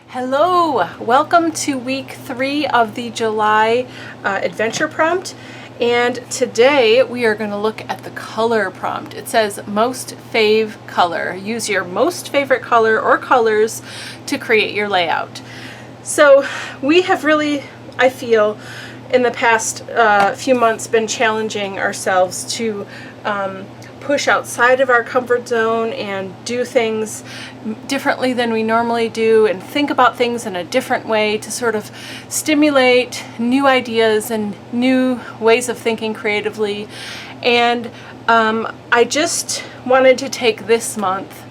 Hello, welcome to week 3 of the July adventure prompt, and today we are going to look at the color prompt. It says most fave color. Use your most favorite color or colors to create your layout. So we have really, I feel, in the past few months been challenging ourselves to push outside of our comfort zone and do things differently than we normally do and think about things in a different way to sort of stimulate new ideas and new ways of thinking creatively. And I just wanted to take this month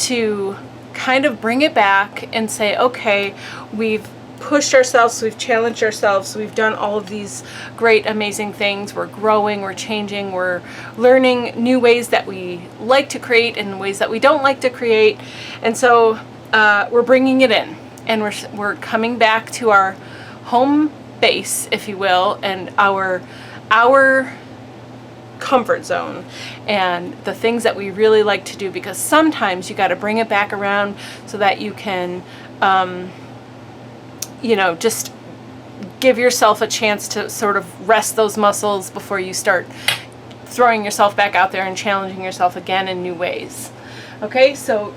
to kind of bring it back and say, okay, we've pushed ourselves, we've challenged ourselves, we've done all of these great, amazing things. We're growing, we're changing, we're learning new ways that we like to create and ways that we don't like to create. And so we're bringing it in, and we're coming back to our home base, if you will, and our comfort zone and the things that we really like to do, because sometimes you got to bring it back around so that you can just give yourself a chance to sort of rest those muscles before you start throwing yourself back out there and challenging yourself again in new ways. Okay, so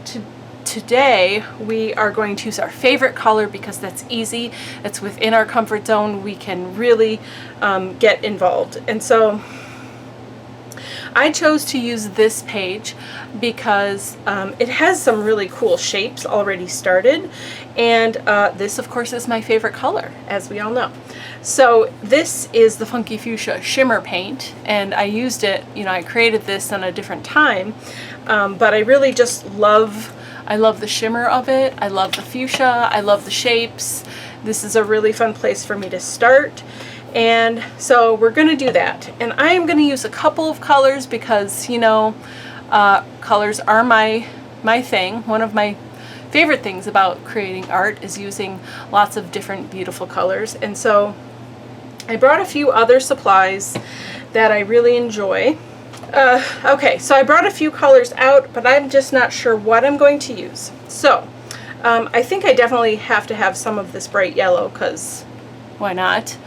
today we are going to use our favorite color because that's easy, it's within our comfort zone, we can really get involved. And so I chose to use this page because it has some really cool shapes already started, and this of course is my favorite color, as we all know. So this is the Funky Fuchsia Shimmer Paint, and I used it, I created this in a different time, but I really just I love the shimmer of it, I love the fuchsia, I love the shapes. This is a really fun place for me to start. And so we're going to do that, and I am going to use a couple of colors because colors are my thing. One of my favorite things about creating art is using lots of different beautiful colors. And so I brought a few other supplies that I really enjoy. Okay, so I brought a few colors out, but I'm just not sure what I'm going to use. So I think I definitely have to have some of this bright yellow, because why not?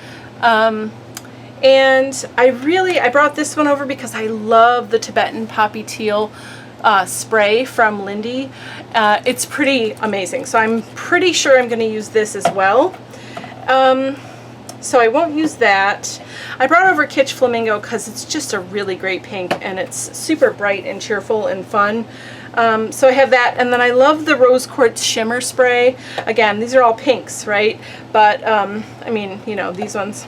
And I brought this one over because I love the Tibetan Poppy Teal spray from Lindy. It's pretty amazing, so I'm pretty sure I'm going to use this as well. So I won't use that. I brought over Kitsch Flamingo because it's just a really great pink, and it's super bright and cheerful and fun. So I have that, and then I love the Rose Quartz Shimmer Spray. Again, these are all pinks, right? But, these ones.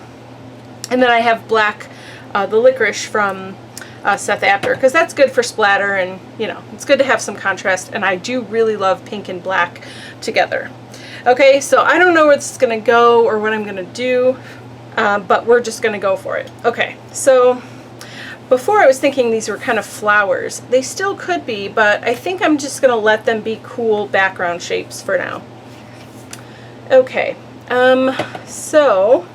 And then I have black, the Licorice from Seth Apter, because that's good for splatter, and, it's good to have some contrast, and I do really love pink and black together. Okay, so I don't know where this is going to go or what I'm going to do, but we're just going to go for it. Okay, so before I was thinking these were kind of flowers. They still could be, but I think I'm just going to let them be cool background shapes for now. Okay, so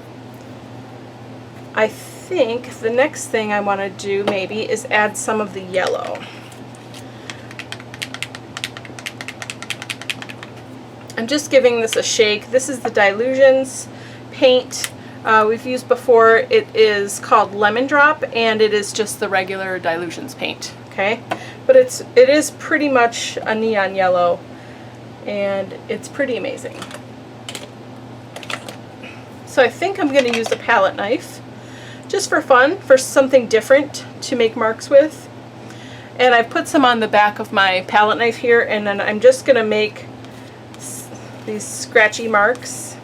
I think the next thing I want to do maybe is add some of the yellow. I'm just giving this a shake. This is the Dilutions paint we've used before. It is called Lemon Drop, and it is just the regular Dilutions paint, okay? But it is pretty much a neon yellow, and it's pretty amazing. So I think I'm going to use a palette knife, just for fun, for something different to make marks with. And I've put some on the back of my palette knife here, and then I'm just going to make these scratchy marks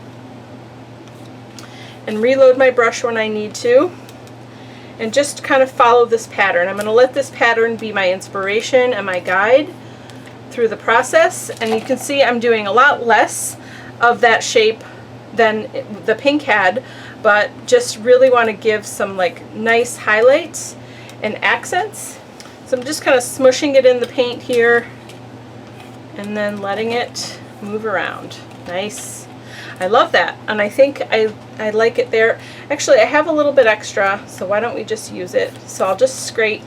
and reload my brush when I need to, and just kind of follow this pattern. I'm going to let this pattern be my inspiration and my guide through the process, and you can see I'm doing a lot less of that shape than the pink had, but just really want to give some nice highlights and accents. So I'm just kind of smushing it in the paint here and then letting it move around. Nice. I love that, and I think I like it there. Actually, I have a little bit extra, so why don't we just use it? So I'll just scrape.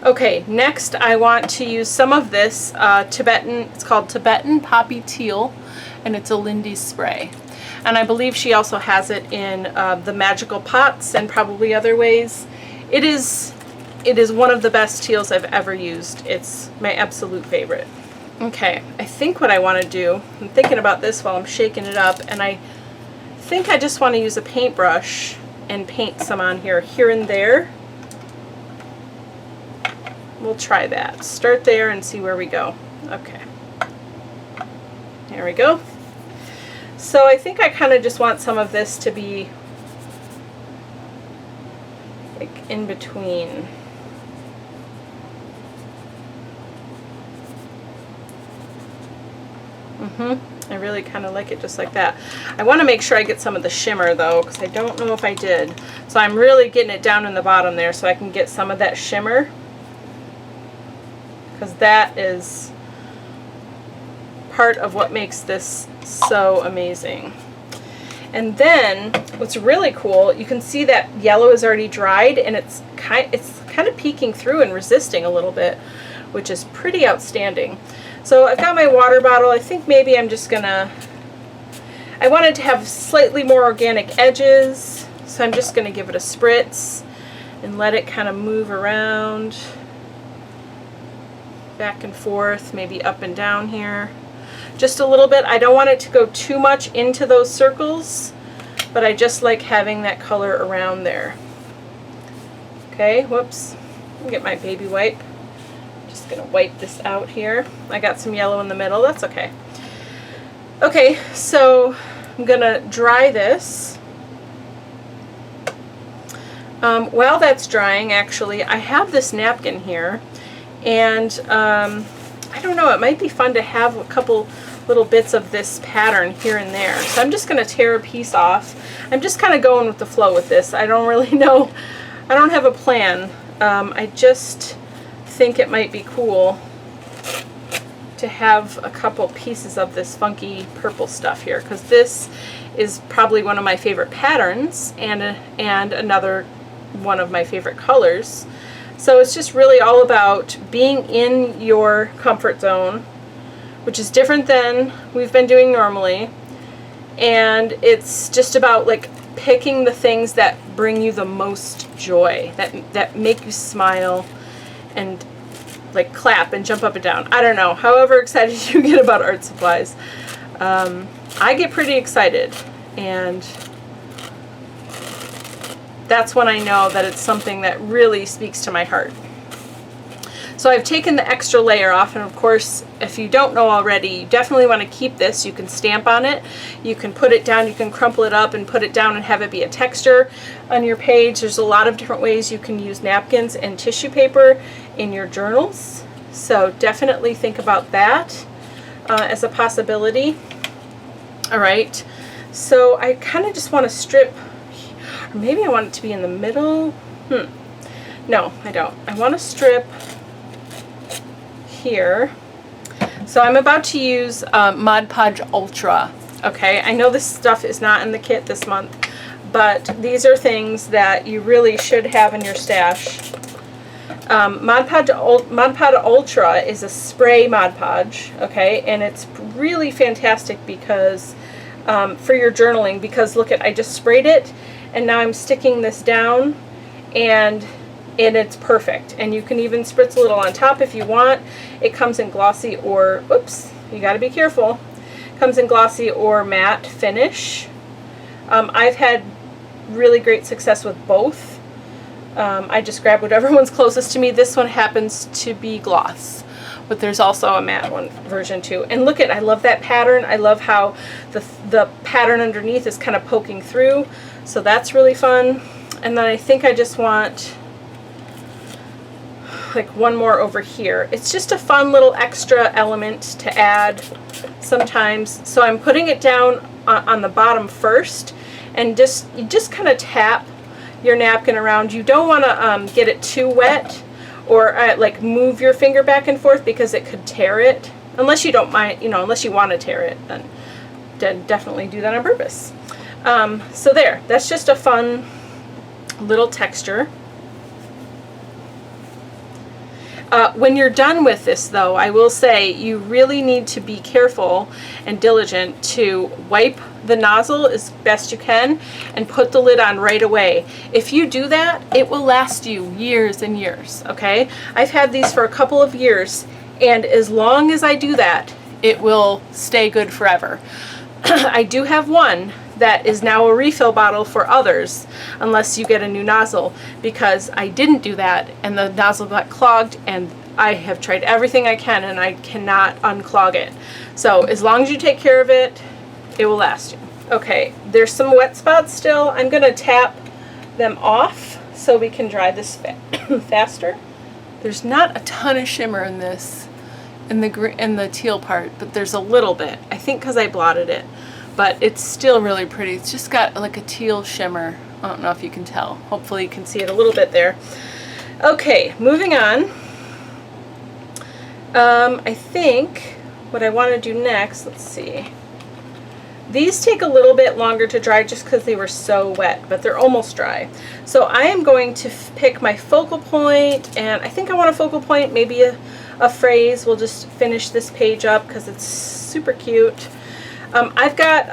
Okay, next I want to use some of this Tibetan, it's called Tibetan Poppy Teal, and it's a Lindy's spray. And I believe she also has it in the magical pots and probably other ways. It is one of the best teals I've ever used. It's my absolute favorite. Okay, I think what I want to do, I'm thinking about this while I'm shaking it up, and I think I just want to use a paintbrush and paint some on here and there. We'll try that. Start there and see where we go. Okay. There we go. So I think I kind of just want some of this to be like in between. I really kind of like it just like that. I want to make sure I get some of the shimmer though, because I don't know if I did. So I'm really getting it down in the bottom there so I can get some of that shimmer, because that is part of what makes this so amazing. And then what's really cool, you can see that yellow is already dried, and it's kind of peeking through and resisting a little bit, which is pretty outstanding. So I've got my water bottle. I think maybe I'm just gonna, I wanted to have slightly more organic edges, so I'm just gonna give it a spritz and let it kind of move around back and forth, maybe up and down here. Just a little bit. I don't want it to go too much into those circles, but I just like having that color around there. Okay, whoops. Let me get my baby wipe. Just gonna wipe this out here. I got some yellow in the middle, that's okay. Okay, so I'm gonna dry this. While that's drying, actually, I have this napkin here, and I don't know, it might be fun to have a couple little bits of this pattern here and there. So I'm just going to tear a piece off. I'm just kind of going with the flow with this. I don't really know. I don't have a plan. I just think it might be cool to have a couple pieces of this funky purple stuff here, because this is probably one of my favorite patterns and another one of my favorite colors. So it's just really all about being in your comfort zone, which is different than we've been doing normally. And it's just about like picking the things that bring you the most joy, that make you smile and like clap and jump up and down. I don't know, however excited you get about art supplies. I get pretty excited, and that's when I know that it's something that really speaks to my heart. So I've taken the extra layer off, and of course, if you don't know already, you definitely want to keep this. You can stamp on it, you can put it down, you can crumple it up and put it down and have it be a texture on your page. There's a lot of different ways you can use napkins and tissue paper in your journals. So definitely think about that as a possibility. All right, so I kind of just want to strip, or maybe I want it to be in the middle. No, I don't. I want to strip here. So I'm about to use Mod Podge Ultra. Okay, I know this stuff is not in the kit this month, but these are things that you really should have in your stash. Mod Podge Ultra is a spray Mod Podge, okay, and it's really fantastic because for your journaling, because look at, I just sprayed it, and now I'm sticking this down, and it's perfect. And you can even spritz a little on top if you want. It comes in glossy or, oops, you got to be careful. Comes in glossy or matte finish. I've had really great success with both. I just grab whatever one's closest to me. This one happens to be gloss, but there's also a matte one version too. And look at, I love that pattern. I love how the pattern underneath is kind of poking through. So that's really fun. And then I think I just want like one more over here. It's just a fun little extra element to add sometimes. So I'm putting it down on the bottom first, and you just kind of tap your napkin around. You don't want to get it too wet, or like move your finger back and forth, because it could tear it. Unless you don't mind, you know, unless you want to tear it, then definitely do that on purpose. So there, that's just a fun little texture. When you're done with this, though, I will say you really need to be careful and diligent to wipe the nozzle as best you can and put the lid on right away. If you do that, it will last you years and years, okay? I've had these for a couple of years, and as long as I do that, it will stay good forever. I do have one that is now a refill bottle for others, unless you get a new nozzle, because I didn't do that and the nozzle got clogged, and I have tried everything I can and I cannot unclog it. So as long as you take care of it, it will last you. Okay, there's some wet spots still. I'm gonna tap them off so we can dry this faster. There's not a ton of shimmer in this, in the teal part, but there's a little bit. I think because I blotted it. But it's still really pretty. It's just got like a teal shimmer. I don't know if you can tell. Hopefully you can see it a little bit there. Okay, moving on. I think what I want to do next, let's see. These take a little bit longer to dry just because they were so wet, but they're almost dry. So I am going to pick my focal point, and I think I want a focal point, maybe a phrase. We'll just finish this page up because it's super cute. I've got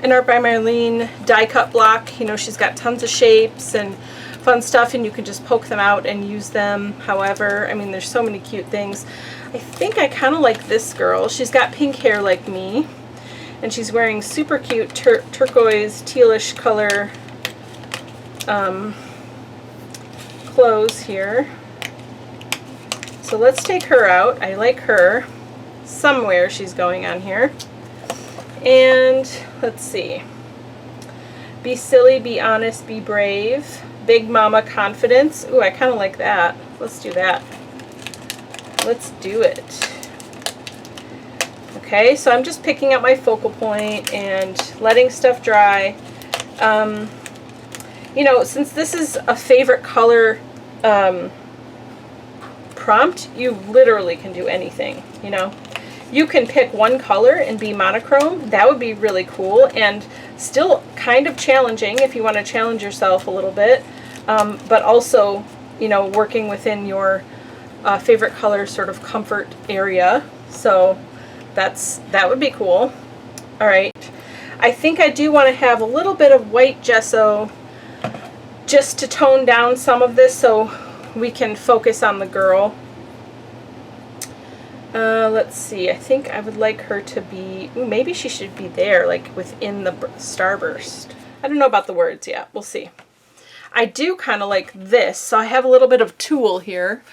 an Art by Marlene die cut block. You know, she's got tons of shapes and fun stuff, and you can just poke them out and use them however. I mean, there's so many cute things. I think I kind of like this girl. She's got pink hair like me, and she's wearing super cute turquoise, tealish color clothes here. So let's take her out. I like her. Somewhere she's going on here. And let's see. Be silly, be honest, be brave. Big mama confidence. Ooh, I kind of like that. Let's do that. Let's do it. Okay, so I'm just picking up my focal point and letting stuff dry. You know, since this is a favorite color prompt, you literally can do anything, you know. You can pick one color and be monochrome. That would be really cool and still kind of challenging if you want to challenge yourself a little bit, but also, you know, working within your favorite color sort of comfort area. So that would be cool. All right. I think I do want to have a little bit of white gesso just to tone down some of this so we can focus on the girl. Let's see, I think I would like her to be, ooh, maybe she should be there, like within the starburst. I don't know about the words yet, we'll see. I do kind of like this, so I have a little bit of tulle here.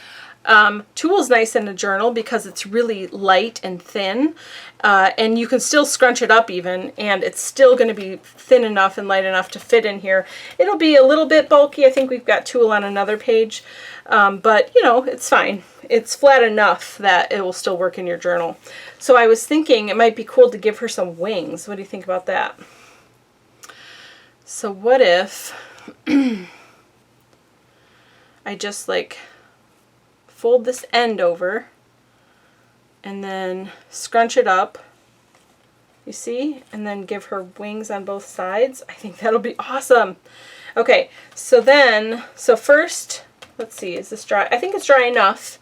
Tulle's nice in a journal because it's really light and thin, and you can still scrunch it up even, and it's still going to be thin enough and light enough to fit in here. It'll be a little bit bulky. I think we've got tulle on another page, but you know, it's fine. It's flat enough that it will still work in your journal. So I was thinking it might be cool to give her some wings. What do you think about that? So what if I just like fold this end over and then scrunch it up, you see, and then give her wings on both sides? I think that'll be awesome. Okay, so first, let's see, is this dry? I think it's dry enough.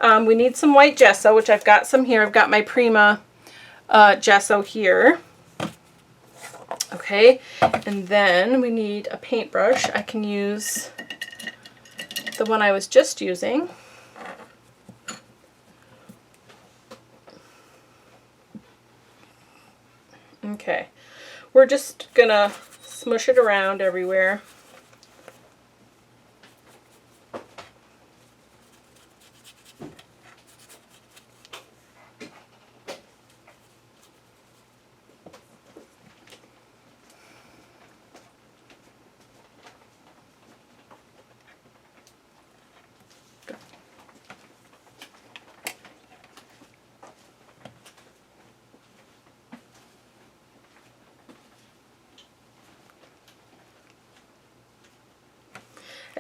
We need some white gesso, which I've got some here. I've got my Prima gesso here. Okay, and then we need a paintbrush. I can use the one I was just using. Okay, we're just gonna smush it around everywhere.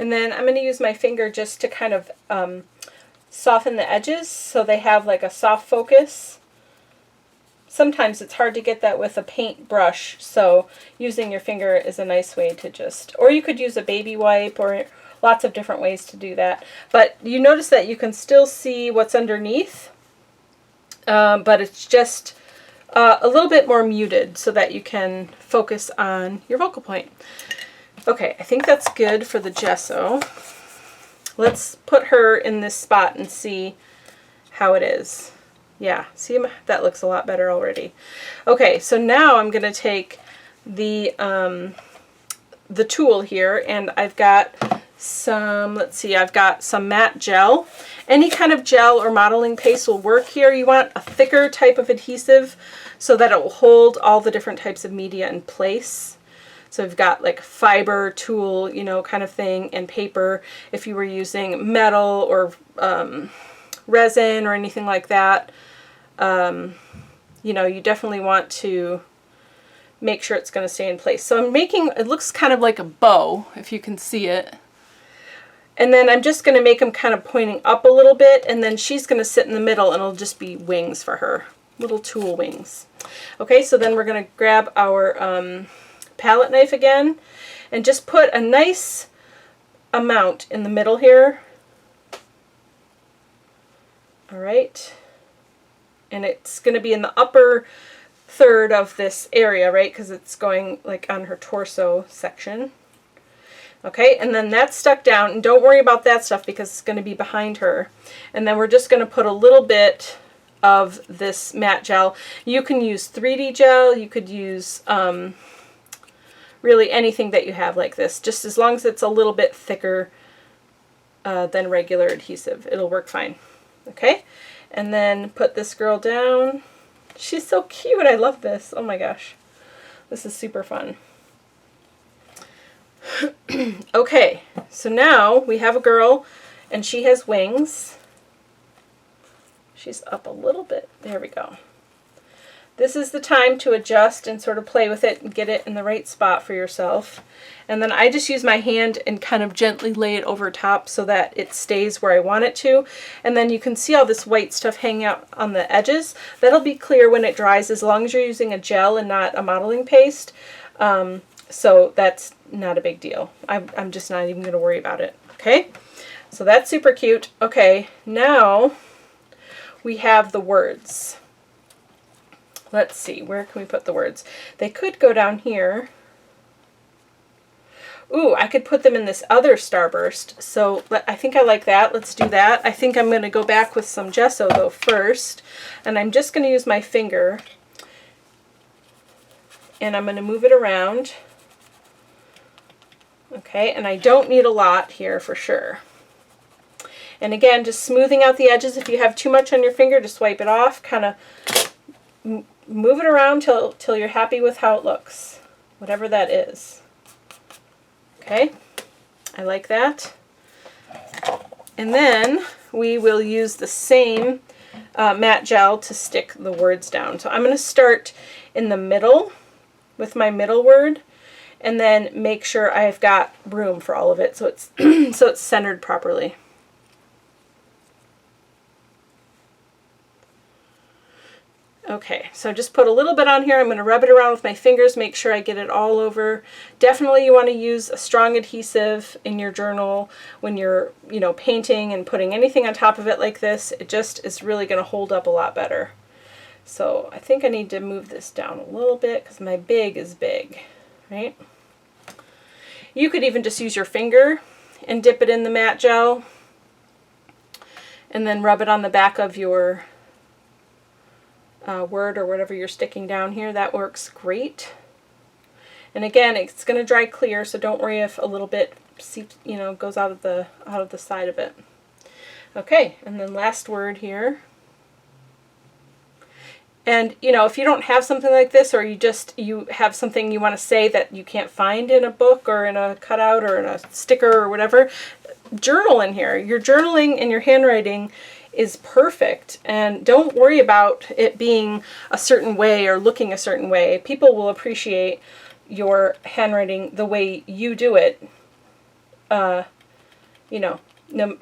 And then I'm going to use my finger just to kind of soften the edges so they have like a soft focus. Sometimes it's hard to get that with a paint brush, so using your finger is a nice way to just, or you could use a baby wipe or lots of different ways to do that. But you notice that you can still see what's underneath, but it's just a little bit more muted so that you can focus on your focal point. Okay, I think that's good for the gesso. Let's put her in this spot and see how it is. Yeah, see, that looks a lot better already. Okay, so now I'm going to take the tool here, and I've got some, let's see, I've got some matte gel. Any kind of gel or modeling paste will work here. You want a thicker type of adhesive so that it will hold all the different types of media in place. So we've got like fiber, tulle, you know, kind of thing, and paper. If you were using metal or resin or anything like that, you know, you definitely want to make sure it's going to stay in place. So I'm making, it looks kind of like a bow, if you can see it. And then I'm just going to make them kind of pointing up a little bit, and then she's going to sit in the middle, and it'll just be wings for her, little tulle wings. Okay, so then we're going to grab our palette knife again, and just put a nice amount in the middle here. All right. And it's going to be in the upper third of this area, right? Because it's going like on her torso section. Okay, and then that's stuck down, and don't worry about that stuff because it's going to be behind her. And then we're just going to put a little bit of this matte gel. You can use 3D gel, you could use really anything that you have like this, just as long as it's a little bit thicker than regular adhesive, it'll work fine. Okay, and then put this girl down. She's so cute, I love this. Oh my gosh, this is super fun. Okay, so now we have a girl and she has wings. She's up a little bit. There we go. This is the time to adjust and sort of play with it and get it in the right spot for yourself. And then I just use my hand and kind of gently lay it over top so that it stays where I want it to. And then you can see all this white stuff hanging out on the edges. That'll be clear when it dries as long as you're using a gel and not a modeling paste. So that's not a big deal. I'm just not even going to worry about it. Okay, so that's super cute. Okay, now we have the words. Let's see, where can we put the words? They could go down here. Ooh, I could put them in this other starburst. So I think I like that. Let's do that. I think I'm going to go back with some gesso though first. And I'm just going to use my finger. And I'm going to move it around. Okay, and I don't need a lot here for sure. And again, just smoothing out the edges. If you have too much on your finger, just wipe it off. Kind of move it around till you're happy with how it looks, whatever that is. Okay, I like that. And then we will use the same matte gel to stick the words down. So I'm going to start in the middle with my middle word, and then make sure I've got room for all of it so it's so it's centered properly. Okay, so just put a little bit on here. I'm going to rub it around with my fingers, make sure I get it all over. Definitely you want to use a strong adhesive in your journal when you're, you know, painting and putting anything on top of it like this. It just is really going to hold up a lot better. So I think I need to move this down a little bit because my big is big, right? You could even just use your finger and dip it in the matte gel and then rub it on the back of your word or whatever you're sticking down here. That works great. And again, it's going to dry clear, so don't worry if a little bit seeps, you know, goes out of the side of it. Okay, and then last word here. And you know, if you don't have something like this, or you have something you want to say that you can't find in a book or in a cutout or in a sticker or whatever, journal in here. Your journaling and your handwriting is perfect, and don't worry about it being a certain way or looking a certain way. People will appreciate your handwriting the way you do it, you know,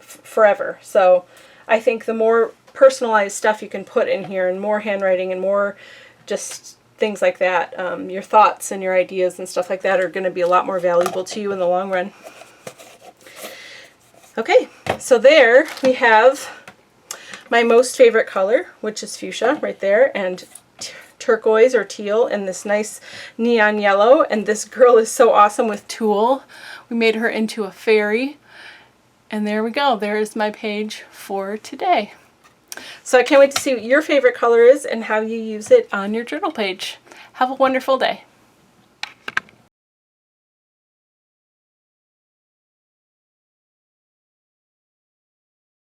forever. So I think the more personalized stuff you can put in here, and more handwriting and more just things like that, your thoughts and your ideas and stuff like that are going to be a lot more valuable to you in the long run. Okay, so there we have my most favorite color, which is fuchsia right there, and turquoise or teal, and this nice neon yellow. And this girl is so awesome with tulle. We made her into a fairy. And there we go. There is my page for today. So I can't wait to see what your favorite color is and how you use it on your journal page. Have a wonderful day.